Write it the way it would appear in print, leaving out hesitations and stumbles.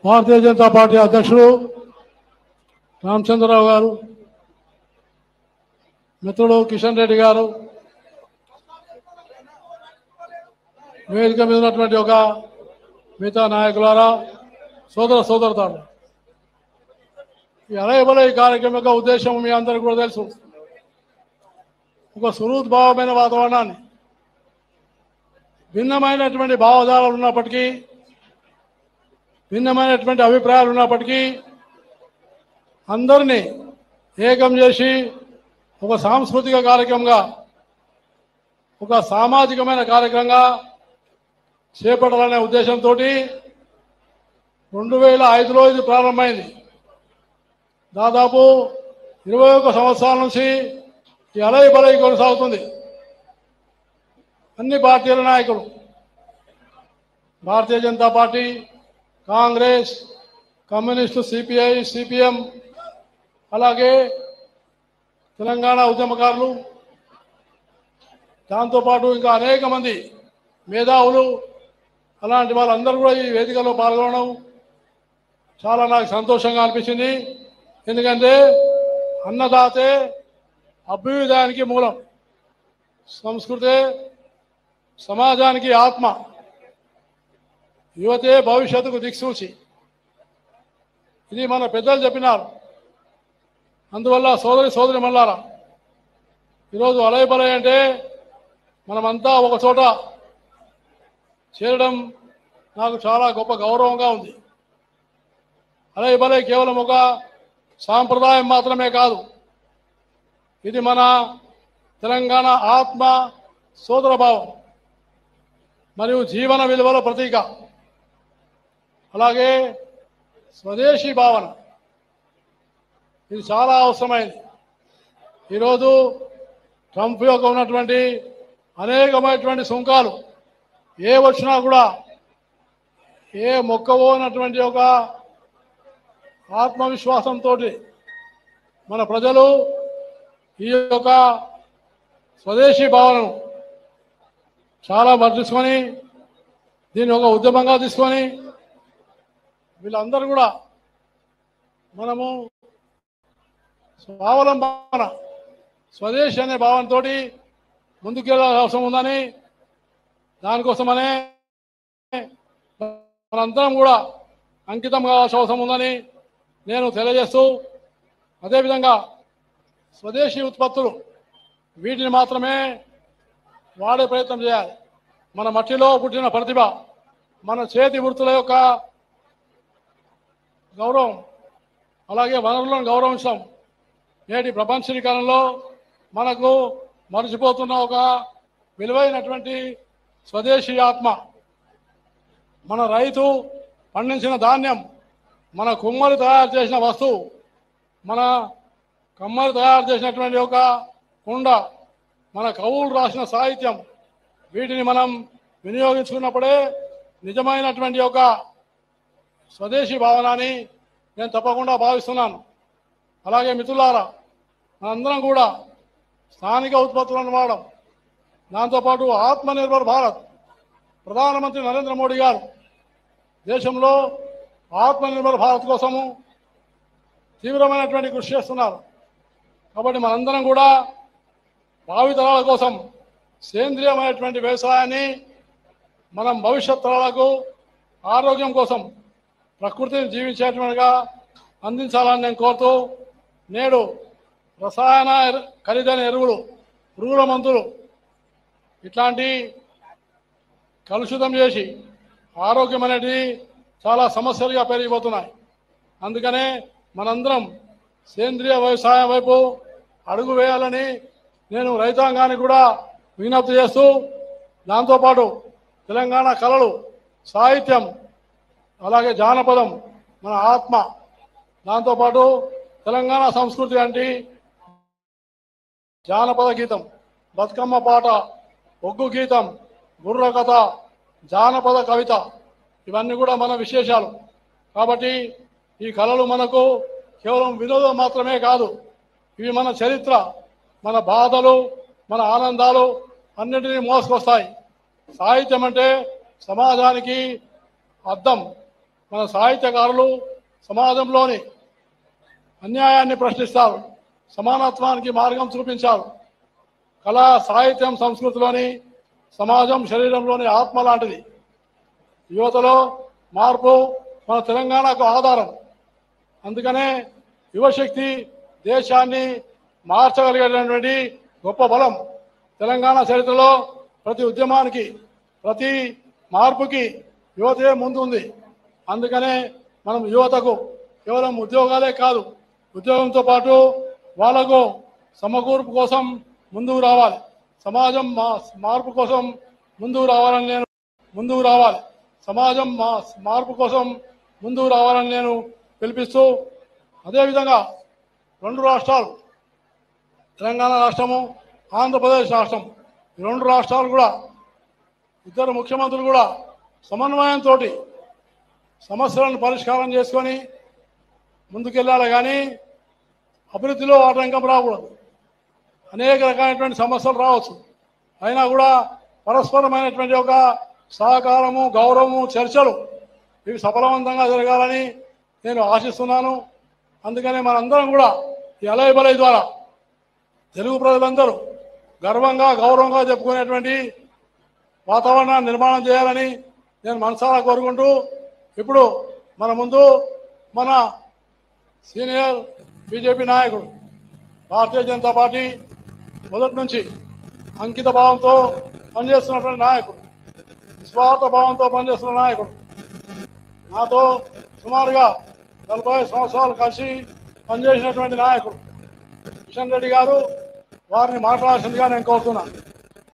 భారతీయ Janata party అధ్యక్షుడు రామచంద్రరావు గారు, మిత్రుడు కిషన్ రెడ్డి గారు, వేదిక మీద ఉన్నటువంటి ఒక మిగతా నాయకులారా, సోదరుతారు, ఈ అలయబల ఈ కార్యక్రమం యొక్క ఉద్దేశం మీ అందరికీ కూడా తెలుసు. ఒక సుహృద్భావమైన వాతావరణాన్ని, భిన్నమైనటువంటి భావజాలాలు ఉన్నప్పటికీ, భిన్నమైనటువంటి అభిప్రాయాలు ఉన్నప్పటికీ అందరినీ ఏకం చేసి ఒక సాంస్కృతిక కార్యక్రమంగా, ఒక సామాజికమైన కార్యక్రమంగా చేపట్టాలనే ఉద్దేశంతో 2005లో ఇది ప్రారంభమైంది. దాదాపు 21 సంవత్సరాల నుంచి ఈ అలయి బలయి కొనసాగుతుంది. అన్ని పార్టీల నాయకులు, Bharatiya Janata Party, Congress, communist, CPI, CPM, అలాగే తెలంగాణ ఉద్యమకారులు, దాంతోపాటు ఇంకా అనేక మంది మేధావులు, అలాంటి వాళ్ళందరూ కూడా ఈ వేదికలో పాల్గొనడం చాలా నాకు సంతోషంగా అనిపించింది. ఎందుకంటే అన్నదాతే అభ్యుదయానికి మూలం, సంస్కృతే సమాజానికి ఆత్మ, యువతే భవిష్యత్తుకు దిక్సూచి. ఇది మన పెద్దలు చెప్పినారు. అందువల్ల సోదరి మల్లారా, ఈరోజు అలయ బలయ అంటే మనమంతా ఒక చోట చేరడం నాకు చాలా గొప్ప గౌరవంగా ఉంది. అలయ బలయ కేవలం ఒక సాంప్రదాయం మాత్రమే కాదు, ఇది మన తెలంగాణ ఆత్మ, సోదరభావం మరియు జీవన విలువల ప్రతీక. అలాగే స్వదేశీ భావన, ఇది చాలా అవసరమైంది. ఈరోజు ట్రంప్ యొక్క ఉన్నటువంటి అనేకమైనటువంటి సుంకాలు ఏ వచ్చినా కూడా ఏ మొక్కవోనటువంటి ఒక ఆత్మవిశ్వాసంతో మన ప్రజలు ఈ యొక్క స్వదేశీ భావనను చాలా వర్ధించుకొని దీన్ని ఒక ఉద్యమంగా తీసుకొని వీళ్ళందరూ కూడా మనము స్వావలంబన, స్వదేశీ అనే భావనతో ముందుకెళ్ళాల్సిన అవసరం ఉందని, దానికోసమనే మనందరం కూడా అంకితం కావాల్సిన అవసరం ఉందని నేను తెలియజేస్తూ, అదేవిధంగా స్వదేశీ ఉత్పత్తులు వీటిని మాత్రమే వాడే ప్రయత్నం చేయాలి. మన మట్టిలో పుట్టిన ప్రతిభ, మన చేతి వృత్తుల యొక్క గౌరవం, అలాగే వనరులను గౌరవించడం నేటి ప్రపంచీకరణలో మనకు మరిచిపోతున్న ఒక విలువైనటువంటి స్వదేశీ ఆత్మ. మన రైతు పండించిన ధాన్యం, మన కుమ్మరి తయారు చేసిన వస్తువు, మన కమ్మరి తయారు చేసినటువంటి ఒక కుండ, మన కవులు రాసిన సాహిత్యం, వీటిని మనం వినియోగించుకున్నప్పుడే నిజమైనటువంటి ఒక స్వదేశీ భావనని నేను తప్పకుండా భావిస్తున్నాను. అలాగే మిత్రులారా, మనందరం కూడా స్థానిక ఉత్పత్తులను వాడడం, దాంతోపాటు ఆత్మనిర్భర్ భారత్, ప్రధానమంత్రి నరేంద్ర మోడీ గారు దేశంలో ఆత్మనిర్భర్ భారత్ కోసము తీవ్రమైనటువంటి కృషి చేస్తున్నారు. కాబట్టి మనందరం కూడా భావితరాల కోసం సేంద్రియమైనటువంటి వ్యవసాయాన్ని, మనం భవిష్యత్ తరాలకు ఆరోగ్యం కోసం ప్రకృతిని జీవించేటువంటిగా అందించాలని నేను కోరుతూ, నేడు రసాయన ఖరీదైన ఎరువులు, పురుగుల మందులు ఇట్లాంటి కలుషితం చేసి ఆరోగ్యం అనేది చాలా సమస్యలుగా పెరిగిపోతున్నాయి. అందుకనే మనందరం సేంద్రియ వ్యవసాయం వైపు అడుగు వేయాలని నేను రైతాంగానికి కూడా విజ్ఞప్తి చేస్తూ, దాంతోపాటు తెలంగాణ కళలు, సాహిత్యం, అలాగే జానపదం మన ఆత్మ, దాంతోపాటు తెలంగాణ సంస్కృతి అంటే జానపద గీతం, బతుకమ్మ పాట, ఒగ్గు గీతం, బుర్ర కథ, జానపద కవిత, ఇవన్నీ కూడా మన విశేషాలు. కాబట్టి ఈ కళలు మనకు కేవలం వినోదం మాత్రమే కాదు, ఇవి మన చరిత్ర, మన బాధలు, మన ఆనందాలు అన్నింటినీ మోసుకొస్తాయి. సాహిత్యం అంటే సమాజానికి అద్దం, మన సాహిత్యకారులు సమాజంలోని అన్యాయాన్ని ప్రశ్నిస్తారు, సమానత్వానికి మార్గం చూపించారు. కళా సాహిత్యం సంస్కృతిలోని సమాజం శరీరంలోని ఆత్మ లాంటిది. యువతలో మార్పు మన తెలంగాణకు ఆధారం. అందుకనే యువశక్తి దేశాన్ని మార్చగలిగేటటువంటి గొప్ప బలం. తెలంగాణ చరిత్రలో ప్రతి ఉద్యమానికి, ప్రతి మార్పుకి యువతే ముందుంది. అందుకనే మనం యువతకు కేవలం ఉద్యోగాలే కాదు, ఉద్యోగంతో పాటు వాళ్ళకు సమకూర్పు కోసం ముందుకు రావాలి, సమాజం మార్పు కోసం ముందుకు రావాలి, సమాజం మార్పు కోసం ముందుకు రావాలని నేను పిలిపిస్తూ, అదేవిధంగా 2 రాష్ట్రాలు, తెలంగాణ రాష్ట్రము, ఆంధ్రప్రదేశ్ రాష్ట్రం, ఈ 2 రాష్ట్రాలు కూడా ఇద్దరు ముఖ్యమంత్రులు కూడా సమన్వయంతో సమస్యలను పరిష్కారం చేసుకొని ముందుకెళ్ళాలి. కానీ అభివృద్ధిలో ఆటంకం రాకూడదు. అనేక రకాలైనటువంటి సమస్యలు రావచ్చు, అయినా కూడా పరస్పరమైనటువంటి ఒక సహకారము, గౌరవము, చర్చలు ఇవి సఫలవంతంగా జరగాలని నేను ఆశిస్తున్నాను. అందుకనే మనందరం కూడా ఈ అలయ్ బలయ్ ద్వారా తెలుగు ప్రజలందరూ గర్వంగా, గౌరవంగా చెప్పుకునేటువంటి వాతావరణాన్ని నిర్మాణం చేయాలని నేను మనసారా కోరుకుంటూ, ఇప్పుడు మన ముందు మన సీనియర్ బీజేపీ నాయకుడు, భారతీయ జనతా పార్టీ మొదటి నుంచి అంకిత భావంతో పనిచేస్తున్నటువంటి నాయకుడు, నిస్వార్థ భావంతో పనిచేస్తున్న నాయకుడు, నాతో సుమారుగా 40 సంవత్సరాలు కలిసి పనిచేసినటువంటి నాయకుడు కిషన్ రెడ్డి గారు, వారిని మాట్లాడాల్సిందిగా నేను కోరుతున్నాను.